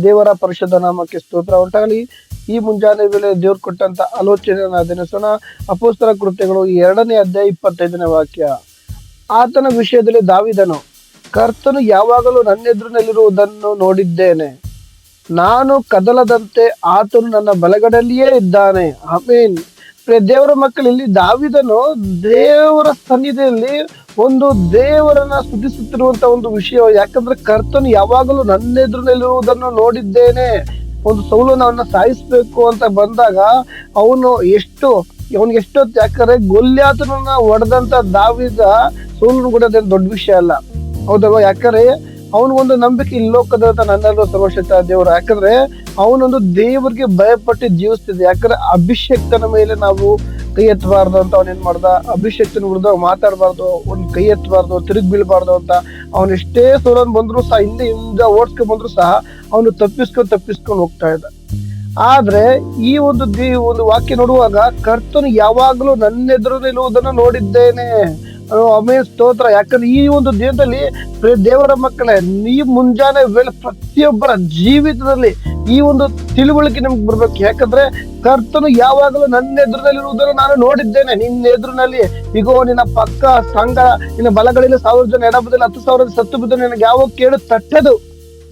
ದೇವರ ಪರಿಶುದ್ಧ ನಾಮಕ್ಕೆ ಸ್ತೋತ್ರ ಉಂಟಾಗಲಿ. ಈ ಮುಂಜಾನೆ ವೇಳೆ ದೇವ್ರು ಕೊಟ್ಟಂತ ಆಲೋಚನೆಯನ್ನ ಧ್ಯಾನಿಸೋಣ. ಅಪೊಸ್ತಲ ಕೃತ್ಯಗಳು 2ನೇ ಅಧ್ಯಾಯ 25ನೇ ವಾಕ್ಯ. ಆತನ ವಿಷಯದಲ್ಲಿ ದಾವೀದನು, ಕರ್ತನು ಯಾವಾಗಲೂ ನನ್ನೆದುರಿನಲ್ಲಿರುವುದನ್ನು ನೋಡಿದ್ದೇನೆ, ನಾನು ಕದಲದಂತೆ ಆತನು ನನ್ನ ಬಲಗಡೆಯಲ್ಲಿಯೇ ಇದ್ದಾನೆ. ಆಮೇನ್. ದೇವರ ಮಕ್ಕಳಲ್ಲಿ ದಾವೀದನು ದೇವರ ಸನ್ನಿಧಿಯಲ್ಲಿ ಒಂದು ದೇವರನ್ನ ಸ್ತುತಿಸುತ್ತಿರುವಂತ ಒಂದು ವಿಷಯ. ಯಾಕಂದ್ರೆ ಕರ್ತನು ಯಾವಾಗಲೂ ನನ್ನೆದುರಿನಲ್ಲಿರುವುದನ್ನು ನೋಡಿದ್ದೇನೆ. ಒಂದು ಸೌಲನ ಅವನ್ನ ಸಾಯಿಸ್ಬೇಕು ಅಂತ ಬಂದಾಗ ಅವನಿಗೆ ಎಷ್ಟೊತ್ತು, ಯಾಕಂದ್ರೆ ಗೊಲ್ಯಾತನನ್ನ ಹೊಡೆದಂತ ದಾವೀದ ಸೌಲನ ಕೂಡ ಅದೇನು ದೊಡ್ಡ ವಿಷಯ ಅಲ್ಲ, ಹೌದಲ್ವಾ? ಯಾಕಂದ್ರೆ ಅವನಿಗೊಂದು ನಂಬಿಕೆ, ಈ ಲೋಕದ ನನ್ನೆಲ್ಲರೂ ಸರ್ವಶಕ್ತ ದೇವರು. ಯಾಕಂದ್ರೆ ಅವನೊಂದು ದೇವರಿಗೆ ಭಯಪಟ್ಟು ಜೀವಿಸ್ತಿದ್ದೆ. ಯಾಕಂದ್ರೆ ಅಭಿಷೇಕ್ತನ ಮೇಲೆ ನಾವು ಕೈ ಎತ್ತಬಾರ್ದು ಅಂತ ಅವನೇನ್ ಮಾಡ್ದ, ಅಭಿಷೇಕ್ತನ ವಿರುದ್ಧ ಮಾತಾಡಬಾರ್ದು, ಒಂದ್ ಕೈ ಎತ್ತಬಾರ್ದು, ತಿರುಗಿ ಬೀಳ್ಬಾರ್ದು ಅಂತ ಅವನ್ ಎಷ್ಟೇ ಸೋಲನ್ ಬಂದ್ರು ಸಹ, ಹಿಂದೆ ಓಡಿಸ್ಕೊಂಡ್ ಬಂದ್ರು ಸಹ ಅವನು ತಪ್ಪಿಸ್ಕೊಂಡು ಹೋಗ್ತಾ ಇದ್ದ. ಆದ್ರೆ ಈ ಒಂದು ವಾಕ್ಯ ನೋಡುವಾಗ, ಕರ್ತನು ಯಾವಾಗಲೂ ನನ್ನೆದುರು ನಿಲ್ಲುವುದನ್ನು ನೋಡಿದ್ದೇನೆ. ಆಮೇಲೆ ಸ್ತೋತ್ರ. ಯಾಕಂದ್ರೆ ಈ ಒಂದು ದಿನದಲ್ಲಿ ದೇವರ ಮಕ್ಕಳೇ, ಈ ಮುಂಜಾನೆ ವೇಳೆ ಪ್ರತಿಯೊಬ್ಬರ ಜೀವಿತದಲ್ಲಿ ಈ ಒಂದು ತಿಳುವಳಿಕೆ ನಮ್ಗೆ ಬರ್ಬೇಕು. ಯಾಕಂದ್ರೆ ಕರ್ತನು ಯಾವಾಗಲೂ ನನ್ನ ಎದುರಿನಲ್ಲಿರುವುದನ್ನು ನಾನು ನೋಡಿದ್ದೇನೆ. ನಿನ್ನ ಎದುರಿನಲ್ಲಿ ಇಗೋ ನಿನ್ನ ಪಕ್ಕ ಸಂಘ, ನಿನ್ನ ಬಲಗಳಲ್ಲಿ 1000 ಜನ, ಎಡಬದಲ್ಲಿ 10,000 ಸತ್ತು ಬಿದ್ದು ನಿನಗೆ ಯಾವ ಕೇಳು ತಟ್ಟದು,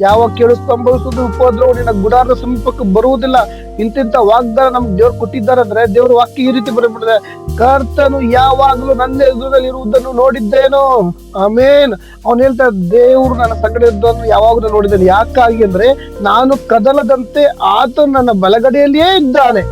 ಯಾವ ಕೇಳು ಸಂಭವಿಸುವುದು, ಉಪದ್ರವ ನಿನ್ನ ಗುಡಾರದ ಸಮೀಪಕ್ಕೆ ಬರುವುದಿಲ್ಲ. ಇಂತಿಂತ ವಾಗ್ದಾನ ನಮ್ಗೆ ದೇವ್ರು ಕೊಟ್ಟಿದ್ದಾರೆ. ಅಂದ್ರೆ ದೇವ್ರ ವಾಕ್ಯ ಈ ರೀತಿ ಬರಬಿಟ್ಟಿದೆ, ಕರ್ತನು ಯಾವಾಗಲೂ ನನ್ನ ಎದುರಲ್ಲಿ ಇರುವುದನ್ನು ನೋಡಿದ್ದೇನೋ. ಆಮೇನ್. ಅವನು ಹೇಳ್ತಾರೆ, ದೇವ್ರು ನನ್ನ ಸಂಗಡ ಇದ್ದನ್ನು ಯಾವಾಗಲೂ ನೋಡಿದ್ದೇನೆ. ಯಾಕಾಗಿ ಅಂದ್ರೆ ನಾನು ಕದಲದಂತೆ ಆತನು ನನ್ನ ಬಲಗಡೆಯಲ್ಲಿಯೇ ಇದ್ದಾನೆ.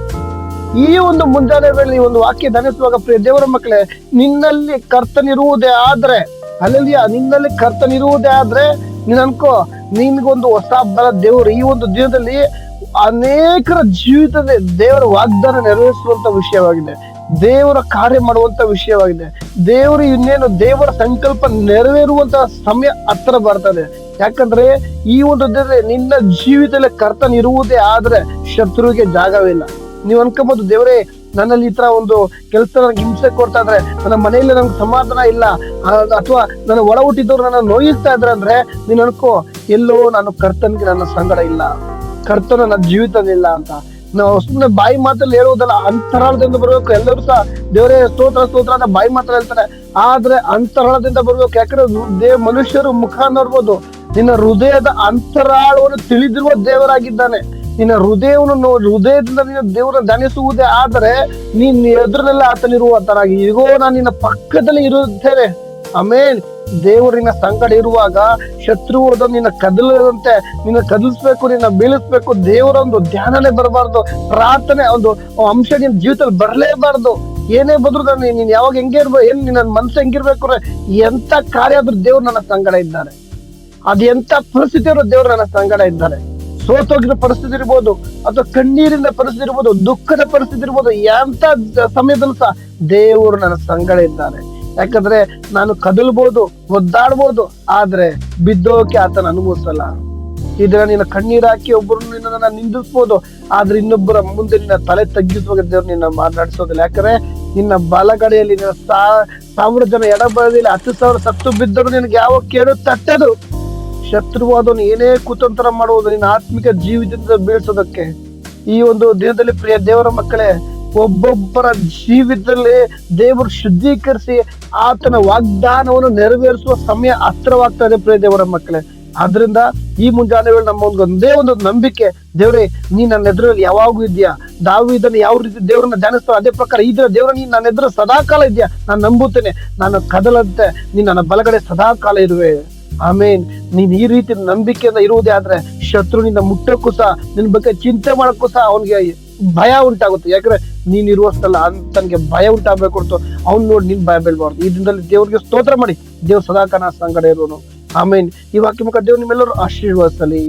ಈ ಒಂದು ಮುಂಜಾನೆ ವೇಳೆ ಈ ಒಂದು ವಾಕ್ಯ ಧ್ಯಾನಿಸುವಾಗ, ಪ್ರಿಯ ದೇವರ ಮಕ್ಕಳೇ, ನಿನ್ನಲ್ಲಿ ಕರ್ತನಿರುವುದೇ ಆದ್ರೆ, ಅಲ್ಲಲ್ಲಿಯ ನಿನ್ನಲ್ಲಿ ಕರ್ತನಿರುವುದೇ ಆದ್ರೆ ನೀನ್ ಅನ್ಕೋ, ನಿನ್ಗೊಂದು ಹೊಸ ಬಲ ದೇವರು ಈ ಒಂದು ದಿನದಲ್ಲಿ ಅನೇಕರ ಜೀವಿತದಲ್ಲಿ ದೇವರ ವಾಗ್ದಾನ ನೆರವೇರಿಸುವಂತ ವಿಷಯವಾಗಿದೆ, ದೇವರ ಕಾರ್ಯ ಮಾಡುವಂತ ವಿಷಯವಾಗಿದೆ. ದೇವರು ಇನ್ನೇನು ದೇವರ ಸಂಕಲ್ಪ ನೆರವೇರುವಂತ ಸಮಯ ಹತ್ರ ಬರ್ತದೆ. ಯಾಕಂದ್ರೆ ಈ ಒಂದು ದಿನದಲ್ಲಿ ನಿನ್ನ ಜೀವಿತದಲ್ಲಿ ಕರ್ತನ ಇರುವುದೇ ಆದ್ರೆ ಶತ್ರುವಿಗೆ ಜಾಗವಿಲ್ಲ. ನೀವ್ ಅನ್ಕೋಬಹುದು, ದೇವರೇ ನನ್ನಲ್ಲಿ ಈ ತರ ಒಂದು ಕೆಲಸ ನನಗೆ ಹಿಂಸೆ ಕೊಡ್ತಾ ಇದ್ರೆ, ನನ್ನ ಮನೆಯಲ್ಲಿ ನಂಗೆ ಸಮಾಧಾನ ಇಲ್ಲ, ಅಥವಾ ನನ್ನ ಒಳ ಹುಟ್ಟಿದವ್ರು ನನ್ನ ನೋಯಿಸ್ತಾ ಇದ್ರೆ ಅಂದ್ರೆ ನೀನ್ ಅನ್ಕೋ, ಎಲ್ಲೋ ನಾನು ಕರ್ತನ್ಗೆ ನನ್ನ ಸಂಗಡ ಇಲ್ಲ, ಕರ್ತನ ನನ್ನ ಜೀವಿತದಿಲ್ಲ ಅಂತ. ನಾವು ಸುಮ್ಮನೆ ಬಾಯಿ ಮಾತಲ್ಲಿ ಹೇಳುವುದಲ್ಲ, ಅಂತರಾಳದಿಂದ ಬರ್ಬೇಕು. ಎಲ್ಲರೂ ಸಹ ದೇವರೇ ಸ್ತೋತ್ರ ಸ್ತೋತ್ರ ಅಂತ ಬಾಯಿ ಮಾತ್ರ ಹೇಳ್ತಾರೆ, ಆದ್ರೆ ಅಂತರಾಳದಿಂದ ಬರ್ಬೇಕು. ಯಾಕಂದ್ರೆ ಮನುಷ್ಯರು ಮುಖ ನೋಡ್ಬೋದು, ನಿನ್ನ ಹೃದಯದ ಅಂತರಾಳವನ್ನು ತಿಳಿದಿರುವ ದೇವರಾಗಿದ್ದಾನೆ. ನಿನ್ನ ಹೃದಯದಿಂದ ನಿನ್ನ ದೇವರನ್ನು ಧ್ಯಾನಿಸುವುದೇ ಆದರೆ ನೀನ್ ಎದುರಿನಲ್ಲಿ ಆತನಿರುವಂತನಾಗಿ, ಈಗೋ ನಾನು ನಿನ್ನ ಪಕ್ಕದಲ್ಲಿ ಇರುತ್ತೇನೆ. ಆಮೇಲೆ ದೇವರಿನ ಸಂಗಡ ಇರುವಾಗ ಶತ್ರು ನಿನ್ನ ಕದಲದಂತೆ, ನಿನ್ನ ಕದಲಿಸ್ಬೇಕು, ನಿನ್ನ ಬೀಳಿಸ್ಬೇಕು. ದೇವರ ಒಂದು ಧ್ಯಾನನೇ ಬರಬಾರ್ದು, ಪ್ರಾರ್ಥನೆ ಒಂದು ಅಂಶ ನಿನ್ನ ಜೀವಿತದಲ್ಲಿ ಬರಲೇಬಾರ್ದು. ಏನೇ ಬಂದ್ರು ನೀನ್ ಯಾವಾಗ ಹೆಂಗೆ ಇರ್ಬೋದು, ನಿನ್ನ ಮನಸ್ಸು ಹೆಂಗಿರ್ಬೇಕು, ಎಂತ ಕಾರ್ಯ ಆದ್ರೂ ದೇವ್ರು ನನ್ನ ಸಂಗಡ ಇದ್ದಾರೆ. ಅದ್ ಎಂತ ಪರಿಸ್ಥಿತಿ ಇರೋ ದೇವ್ರು ನನ್ನ ಸಂಗಡ ಇದ್ದಾರೆ. ಸೋತೋಗಿರೋ ಪರಿಸ್ಥಿತಿ ಇರ್ಬೋದು, ಅಥವಾ ಕಣ್ಣೀರಿನ ಪರಿಸ್ಥಿತಿ ಇರ್ಬೋದು, ದುಃಖದ ಪರಿಸ್ಥಿತಿ ಇರ್ಬೋದು, ಎಂತ ಸಮಯದಲ್ಲೂ ಸಹ ದೇವರು ನನ್ನ ಸಂಗಡ ಇದ್ದಾರೆ. ಯಾಕಂದ್ರೆ ನಾನು ಕದಲ್ಬೋದು, ಒದ್ದಾಡ್ಬೋದು, ಆದ್ರೆ ಬಿದ್ದೋಕೆ ಆತನ ಅನುಭವಿಸಲ್ಲ. ಇದ್ರ ನಿನ್ನ ಕಣ್ಣೀರ್ ಹಾಕಿ ಒಬ್ಬರು ನಿನ್ನ ನಿಂದಿಸ್ಬೋದು, ಆದ್ರೆ ಇನ್ನೊಬ್ಬರ ಮುಂದೆ ನಿನ್ನ ತಲೆ ತಗ್ಗಿಸುವಾಗ ದೇವ್ರು ನಿನ್ನ ಮಾತನಾಡಿಸೋದಿಲ್ಲ. ಯಾಕಂದ್ರೆ ನಿನ್ನ ಬಲಗಡೆಯಲ್ಲಿ ನಿನ್ನ 1000 ಜನ, ಎಡಬಲದಲ್ಲಿ 10,000 ಸತ್ತು ಬಿದ್ದರು ನಿನಗೆ ಯಾವ ಕೇಳು ತಟ್ಟದು. ಶತ್ರುವಾದವನು ಏನೇ ಕುತಂತ್ರ ಮಾಡುವುದು ನಿನ್ನ ಆತ್ಮಿಕ ಜೀವಿತದಿಂದ ಬೀಳ್ಸೋದಕ್ಕೆ. ಈ ಒಂದು ದಿನದಲ್ಲಿ ಪ್ರಿಯ ದೇವರ ಮಕ್ಕಳೇ, ಒಬ್ಬೊಬ್ಬರ ಜೀವಿತದಲ್ಲಿ ದೇವರು ಶುದ್ಧೀಕರಿಸಿ ಆತನ ವಾಗ್ದಾನವನ್ನು ನೆರವೇರಿಸುವ ಸಮಯ ಹತ್ರವಾಗ್ತಾ ಇದೆ ಪ್ರಿಯ ದೇವರ ಮಕ್ಕಳೇ. ಆದ್ರಿಂದ ಈ ಮುಂಜಾನೆ ವೇಳೆ ನಮ್ಮ ಒಂದೇ ಒಂದು ನಂಬಿಕೆ, ದೇವ್ರೇ ನೀ ನನ್ನ ಎದುರಲ್ಲಿ ಯಾವಾಗೂ ಇದೆಯಾ. ದಾವೀದನ ಯಾವ ರೀತಿ ದೇವರನ್ನ ಧ್ಯಾನಿಸ್ತಾರೋ ಅದೇ ಪ್ರಕಾರ ಈ ದಿನ ದೇವ್ರ ನೀನ್ ನನ್ನ ಎದುರು ಸದಾಕಾಲ ಇದೆಯಾ, ನಾನು ನಂಬುತ್ತೇನೆ. ನಾನು ಕದಲಂತೆ ನೀನ್ ನನ್ನ ಬಲಗಡೆ ಸದಾಕಾಲ ಇರುವೆ. ಆಮೇನ್. ನೀನ್ ಈ ರೀತಿ ನಂಬಿಕೆಯಿಂದ ಇರುವುದೇ ಆದ್ರೆ ಶತ್ರುನಿಂದ ಮುಟ್ಟಕ್ಕೂ ಸಹ, ನಿನ್ ಬಗ್ಗೆ ಚಿಂತೆ ಮಾಡಕ್ಕೂ ಸಹ ಅವನಿಗೆ ಭಯ ಉಂಟಾಗುತ್ತೆ. ಯಾಕಂದ್ರೆ ನೀನ್ ಇರುವಷ್ಟಲ್ಲ ತನ್ಗೆ ಭಯ ಉಂಟಾಗಬೇಕು ಹೊರತು ಅವ್ನ್ ನೋಡಿ ನೀನ್ ಭಯ ಬೀಳ್ಬಾರ್ದು. ಈ ದಿನದಲ್ಲಿ ದೇವ್ರಿಗೆ ಸ್ತೋತ್ರ ಮಾಡಿ, ದೇವ್ರ ಸದಾಕಾಲ ಸಂಗಡ ಇರೋನು. ಆಮೇನ್. ಈ ವಾಕ್ಯ ಮುಖ ದೇವ್ರು ನಿಮ್ಮೆಲ್ಲರೂ ಆಶೀರ್ವದಿಸಲಿ.